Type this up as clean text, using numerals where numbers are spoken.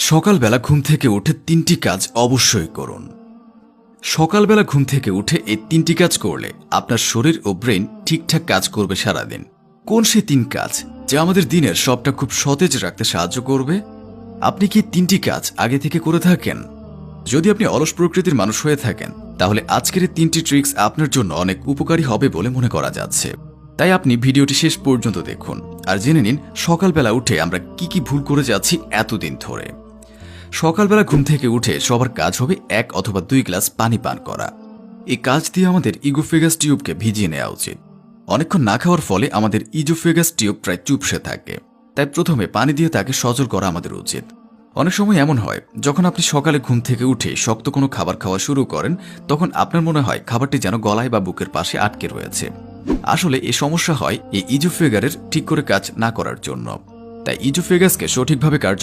সকালবেলা ঘুম থেকে উঠে 3টি কাজ অবশ্যই করুন। সকালবেলা ঘুম থেকে উঠে এই 3টি কাজ করলে আপনার শরীর ও ব্রেন ঠিকঠাক কাজ করবে সারাদিন। কোন সেই 3 কাজ যা আমাদের দিনের সবটা খুব সতেজ রাখতে সাহায্য করবে? আপনি কি 3টি কাজ আগে থেকে করে থাকেন? যদি আপনি অলস প্রকৃতির মানুষ হয়ে থাকেন তাহলে আজকের এই 3টি ট্রিক্স আপনার জন্য অনেক উপকারী হবে বলে মনে করা যাচ্ছে। তাই আপনি ভিডিওটি শেষ পর্যন্ত দেখুন আর জেনে নিন সকালবেলা উঠে আমরা কি ভুল করে যাচ্ছি এতদিন ধরে। সকালবেলা ঘুম থেকে উঠে সবার কাজ হবে 1 অথবা 2 গ্লাস পানি পান করা। এই কাজ দিয়ে আমাদের ইগোফেগাস টিউবকে ভিজিয়ে নেওয়া উচিত। অনেকক্ষণ না খাওয়ার ফলে আমাদের ইজোফেগাস টিউব প্রায় চুপসে থাকে, তাই প্রথমে পানি দিয়ে তাকে সচল করা আমাদের উচিত। অনেক সময় এমন হয় যখন আপনি সকালে ঘুম থেকে উঠে শক্ত কোনো খাবার খাওয়া শুরু করেন তখন আপনার মনে হয় খাবারটি যেন গলায় বা বুকের পাশে আটকে রয়েছে। আসলে এই সমস্যা হয় এই ইজোফেগারের ঠিক করে কাজ না করার জন্য। তাই ইজোফেগাসকে সঠিকভাবে কার্য